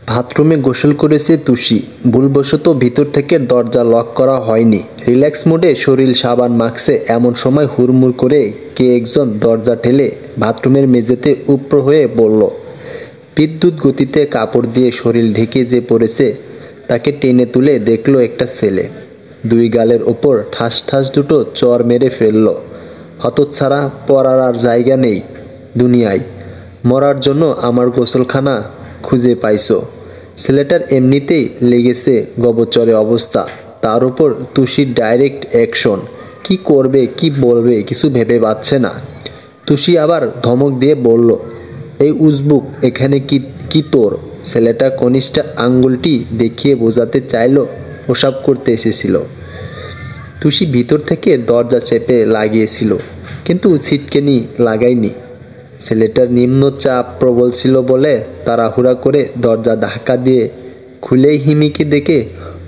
বাথরুমে গোসল করেছে তুষি। ভুলবশত ভিতর থেকে দরজা লক করা হয়নি। রিল্যাক্স মোডে শরীর সাবান মাখছে এমন সময় হুড়মুড় করে কে একজন দরজা ঠেলে বাথরুমের মেঝেতে উপড়ে হয়ে পড়ল। বিদ্যুৎ গতিতে কাপড় দিয়ে শরীর ঢেকে যে পড়েছে তাকে টেনে তুলে দেখল একটা ছেলে। দুই গালের ওপর ঠাস ঠাস দুটো চর মেরে ফেলল। হতচ্ছাড়া, পড়ার আর জায়গা নেই দুনিয়ায়। মরার জন্য আমার গোসলখানা খুঁজে পাইছো। ছেলেটার এমনিতেই লেগেছে গবচরে অবস্থা, তার উপর তুষির ডাইরেক্ট অ্যাকশন। কি করবে কি বলবে কিছু ভেবে পাচ্ছে না। তুষি আবার ধমক দিয়ে বলল, এই উজবুক, এখানে কি কি তোর? ছেলেটা কনিষ্ঠ আঙ্গুলটি দেখিয়ে বোঝাতে চাইল প্রসাব করতে এসেছিল। তুষি ভিতর থেকে দরজা চেপে লাগিয়েছিল, কিন্তু ছিটকেনি লাগায়নি। ছেলেটার নিম্নচাপ প্রবল ছিল বলে তাড়াহুড়া করে দরজা ধাক্কা দিয়ে খুলেই হিমিকে দেখে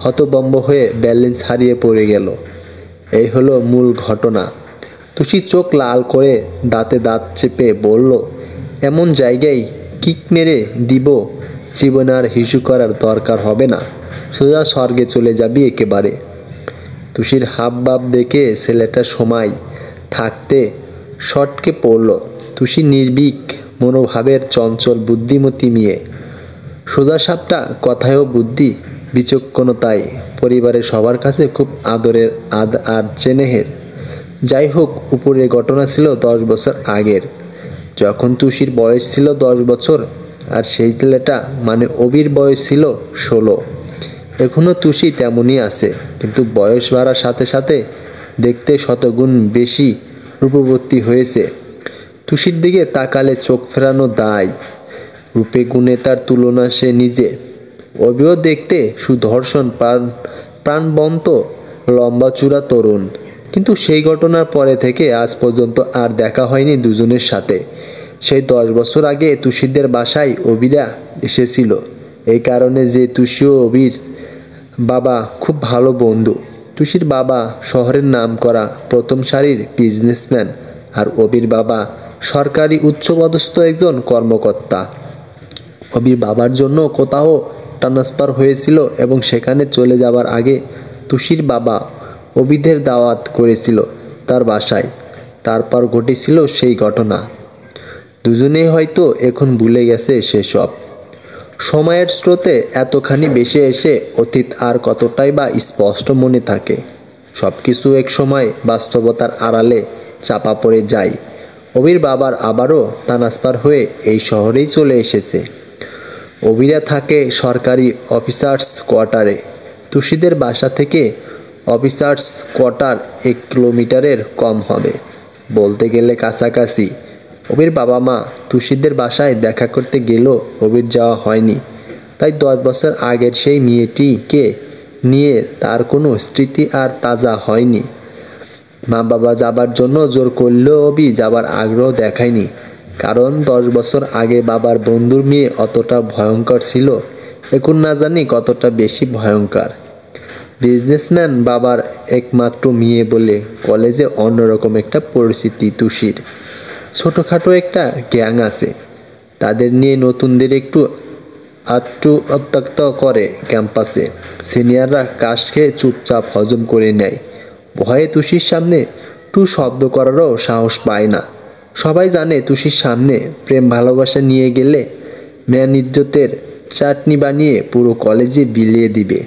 হতভম্ব হয়ে ব্যালেন্স হারিয়ে পড়ে গেল। এই হলো মূল ঘটনা। তুষি চোখ লাল করে দাঁতে দাঁত চেপে বলল, এমন জায়গায় কিক মেরে দিব, জীবনে আর হিসু করার দরকার হবে না। সোজা স্বর্গে চলে যাবি একেবারে। তুষির হাবভাব দেখে ছেলেটা সময় থাকতে শটকে পড়ল। তুষি নির্ভীক মনোভাবের চঞ্চল বুদ্ধিমতী মেয়ে। সোজাসাপটা কথায়ও বুদ্ধি, বিচক্ষণতায় পরিবারের সবার কাছে খুব আদরের আর চেনেহের। যাই হোক, উপরে ঘটনা ছিল 10 বছর আগের, যখন তুষির বয়স ছিল 10 বছর আর সেই ছেলেটা মানে অবির বয়স ছিল 16। এখনও তুষি তেমনই আছে, কিন্তু বয়স বাড়ার সাথে সাথে দেখতে শতগুণ বেশি রূপবতী হয়েছে। তুষির দিকে তাকালে চোখ ফেরানো দায়। রূপে গুণে তার তুলনা সে নিজে। অবিও দেখতে সুদর্শন, প্রাণবন্ত, লম্বা চূড়া তরুণ। কিন্তু সেই ঘটনার পরে থেকে আজ পর্যন্ত আর দেখা হয়নি দুজনের সাথে। সেই 10 বছর আগে তুষিদের বাসায় অবিরা এসেছিল এই কারণে যে তুষি ও অবির বাবা খুব ভালো বন্ধু। তুষির বাবা শহরের নামকরা প্রথম সারির বিজনেসম্যান, আর অবির বাবা সরকারি উচ্চপদস্থ একজন কর্মকর্তা। অবির বাবার জন্য কোথাও ট্রান্সফার হয়েছিল এবং সেখানে চলে যাবার আগে তুষির বাবা অবিদের দাওয়াত করেছিল তার বাসায়। তারপর ঘটেছিল সেই ঘটনা। দুজনেই হয়তো এখন ভুলে গেছে সেসব। সময়ের স্রোতে এতখানি বেশি এসে অতীত আর কতটাই বা স্পষ্ট মনে থাকে। সব কিছু এক সময় বাস্তবতার আড়ালে চাপা পড়ে যায়। অবির বাবার আবারও ট্রান্সফার হয়ে এই শহরেই চলে এসেছে। অবিরা থাকে সরকারি অফিসার্স কোয়ার্টারে। তুষিদের বাসা থেকে অফিসার্স কোয়ার্টার 1 কিলোমিটারের কম হবে, বলতে গেলে কাছাকাছি। অবির বাবা মা তুষিদের বাসায় দেখা করতে গেলেও অবির যাওয়া হয়নি। তাই 10 বছর আগের সেই মেয়েটিকে নিয়ে তার কোনো স্মৃতি আর তাজা হয়নি। মা বাবা যাবার জন্য জোর করলেও অবি যাবার আগ্রহ দেখায়নি, কারণ 10 বছর আগে বাবার বন্ধুর মেয়ে অতটা ভয়ঙ্কর ছিল, এখন না জানি কতটা বেশি ভয়ঙ্কর। বিজনেসম্যান বাবার একমাত্র মেয়ে বলে কলেজে অন্যরকম একটা পরিস্থিতি তুষির। ছোটোখাটো একটা গ্যাং আছে, তাদের নিয়ে নতুনদের একটু উত্ত্যক্ত করে ক্যাম্পাসে। সিনিয়ররা কাশ খেয়ে চুপচাপ হজম করে নেয়। ভয়ে তুষির সামনে টু শব্দ করারও সাহস পায় না। সবাই জানে তুষির সামনে প্রেম ভালোবাসা নিয়ে গেলে ম্যান ইজ্জতের চাটনি বানিয়ে পুরো কলেজে বিলিয়ে দিবে।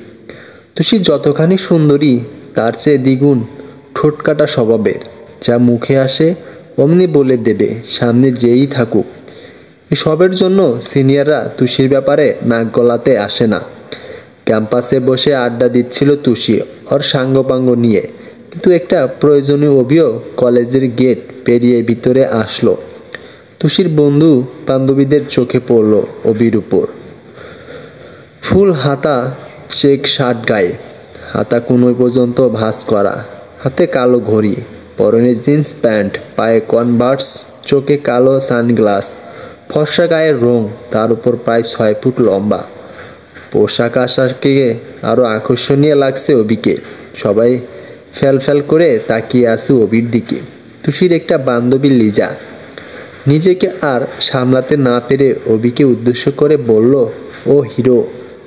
তুষি যতখানি সুন্দরী তার চেয়ে দ্বিগুণ ঠোঁটকাটা স্বভাবের। যা মুখে আসে অমনি বলে দেবে, সামনে যেই থাকুক। এসবের জন্য সিনিয়ররা তুষির ব্যাপারে নাক গলাতে আসে না। ক্যাম্পাসে বসে আড্ডা দিচ্ছিল তুষি ওর সাঙ্গপাঙ্গ নিয়ে, কিন্তু একটা প্রয়োজনীয় অভিযোগ কলেজের গেট পেরিয়ে ভিতরে আসলো। তুষির বন্ধু বান্ধবীদের চোখে পড়ল অবির উপর। ফুল হাতা চেক শার্ট গায়ে, হাতা কোনোই পর্যন্ত ভাঁজ করা, হাতে কালো ঘড়ি, পরনে জিন্স প্যান্ট, পায়ে কনভার্স, চোখে কালো সানগ্লাস, ফর্সা গায়ের রং, তার উপর প্রায় 6 ফুট লম্বা। পোশাক আশাকে আরও আকর্ষণীয় লাগছে অবিকে। সবাই ফ্যাল করে তাকিয়ে আছে অবির দিকে। তুষির একটা বান্ধবী লিজা, নিজেকে আর সামলাতে না পেরে অবিকে উদ্দেশ্য করে বলল, ও হিরো,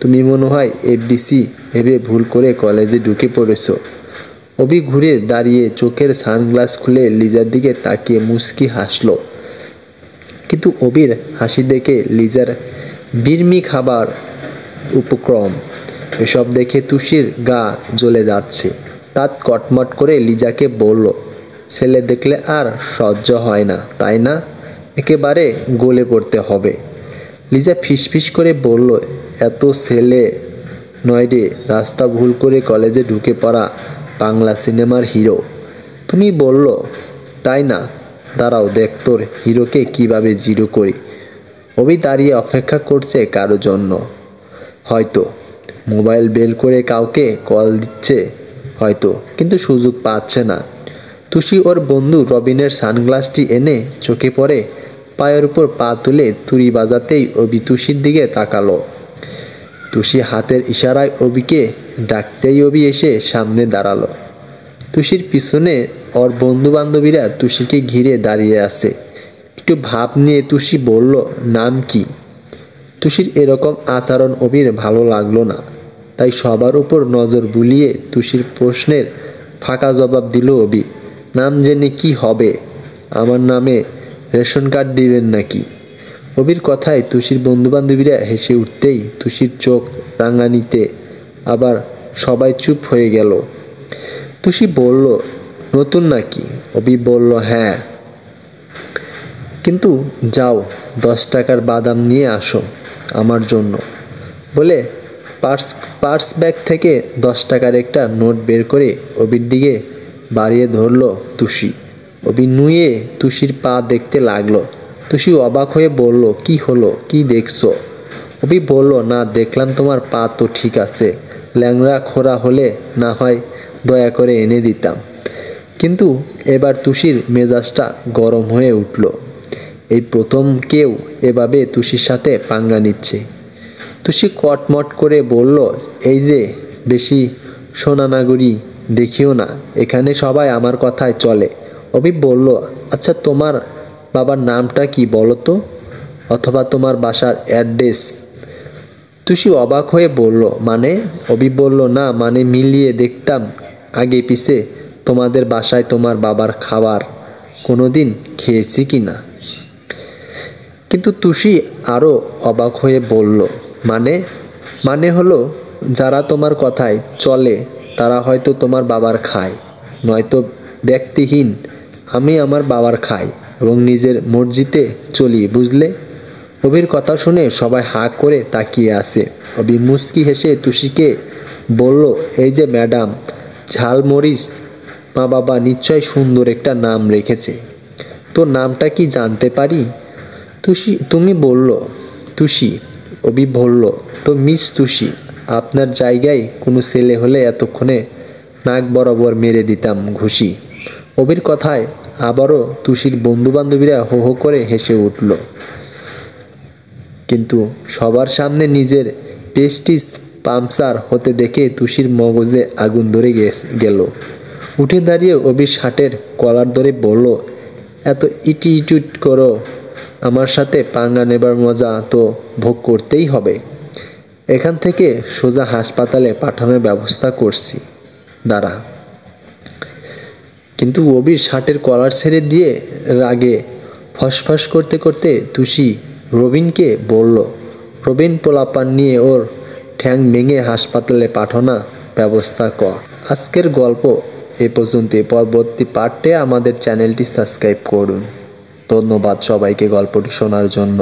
তুমি মনে হয় এফডিসি ভেবে ভুল করে কলেজে ঢুকে পড়েছো। অবি ঘুরে দাঁড়িয়ে চোখের সানগ্লাস খুলে লিজার দিকে তাকিয়ে মুচকি হাসল। কিন্তু অবির হাসি দেখে লিজার বিড়মি খাবার উপক্রম। এসব দেখে তুষির গা জ্বলে যাচ্ছে। তাত কটমট করে লিজাকে বলল, ছেলে দেখলে আর সহ্য হয় না তাই না? একেবারে গলে পড়তে হবে। লিজা ফিসফিস করে বলল, এত ছেলে নয় রে, রাস্তা ভুল করে কলেজে ঢুকে পড়া বাংলা সিনেমার হিরো। তুমি বলল তাই না? দাঁড়াও দেখ তোর হিরোকে কিভাবে জিরো করি। অবি দাঁড়িয়ে অপেক্ষা করছে কারো জন্য। হয়তো মোবাইল বের করে কাউকে কল দিচ্ছে, হয়তো, কিন্তু সুযোগ পাচ্ছে না। তুষি ওর বন্ধু রবিনের সানগ্লাসটি এনে চোখে পড়ে পায়ের উপর পা তুলে তুড়ি বাজাতেই অবি তুষির দিকে তাকালো। তুষি হাতের ইশারায় অবিকে ডাকতেই অবি এসে সামনে দাঁড়ালো। তুষির পিছনে ওর বন্ধু বান্ধবীরা তুষিকে ঘিরে দাঁড়িয়ে আছে। একটু ভাব নিয়ে তুষি বলল, নাম কি? তুষির এরকম আচরণ অবির ভালো লাগলো না, তাই সবার উপর নজর বুলিয়ে তুষির প্রশ্নের ফাঁকা জবাব দিল অবি, নাম জেনে কি হবে? আমার নামে রেশন কার্ড দিবেন নাকি? অবির কথায় তুষির বন্ধুবান্ধবীরা হেসে উঠতেই তুষির চোখ রাঙানিতে আবার সবাই চুপ হয়ে গেল। তুষি বলল, নতুন নাকি? অবি বলল, হ্যাঁ। কিন্তু যাও 10 টাকার বাদাম নিয়ে আসো আমার জন্য। বলে পার্স ব্যাগ থেকে 10 টাকার একটা নোট বের করে অবির দিকে বাড়িয়ে ধরল তুষি। অবি নুয়ে তুষির পা দেখতে লাগলো। তুষি অবাক হয়ে বলল, কি হলো, কি দেখছো? অবি বলল, না দেখলাম তোমার পা তো ঠিক আছে, ল্যাংড়া খোরা হলে না হয় দয়া করে এনে দিতাম। কিন্তু এবার তুষির মেজাজটা গরম হয়ে উঠল। এই প্রথম কেউ এভাবে তুষির সাথে পাঙ্গা নিচ্ছে। তুষি কটমট করে বলল, এই যে বেশি সোনানাগরি দেখিও না, এখানে সবাই আমার কথায় চলে। অবি বলল, আচ্ছা তোমার বাবার নামটা কি বলো তো, অথবা তোমার বাসার অ্যাড্রেস? তুষি অবাক হয়ে বলল, মানে? অবি বলল, না মানে মিলিয়ে দেখতাম আগে পিছে তোমাদের বাসায় তোমার বাবার খাবার কোনোদিন খেয়েছি কি না। কিন্তু তুষি আরও অবাক হয়ে বলল, মানে হলো যারা তোমার কথায় চলে তারা হয়তো তোমার বাবার খায়, নয়তো ব্যক্তিহীন। আমি আমার বাবার খাই এবং নিজের মর্জিতে চলি, বুঝলে? অবির কথা শুনে সবাই হাঁ করে তাকিয়ে আছে। অবি মুচকি হেসে তুষিকে বলল, এই যে ম্যাডাম, ঝালমরিচ মা বাবা নিশ্চয় সুন্দর একটা নাম রেখেছে। তো নামটা কি জানতে পারি? তুমি বলল তুষি। অবি বলল, তো মিস তুষি, আপনার জায়গায় কোনো ছেলে হলে এতক্ষণে নাক বরাবর মেরে দিতাম ঘুষি। অবির কথায় আবারও তুষির বন্ধুবান্ধবীরা হো হো করে হেসে উঠল। কিন্তু সবার সামনে নিজের প্রেস্টিজ পাংচার হতে দেখে তুষির মগজে আগুন ধরে গেল। উঠে দাঁড়িয়ে অবির শার্টের কলার ধরে বলল, এত ইটিউট করো, আমার সাথে পাঙ্গা নেবার মজা তো ভোগ করতেই হবে। এখান থেকে সোজা হাসপাতালে পাঠানোর ব্যবস্থা করছি, দাঁড়া। কিন্তু অবির শার্টের কলার ছেড়ে দিয়ে রাগে ফসফস করতে করতে তুষি রবিনকে বলল, রবিন, পোলাপান নিয়ে ওর ঠ্যাং ভেঙে হাসপাতালে পাঠানো ব্যবস্থা কর। আজকের গল্প এ পর্যন্ত। পরবর্তী পার্টে আমাদের চ্যানেলটি সাবস্ক্রাইব করুন। ধন্যবাদ সবাইকে গল্পটি শোনার জন্য।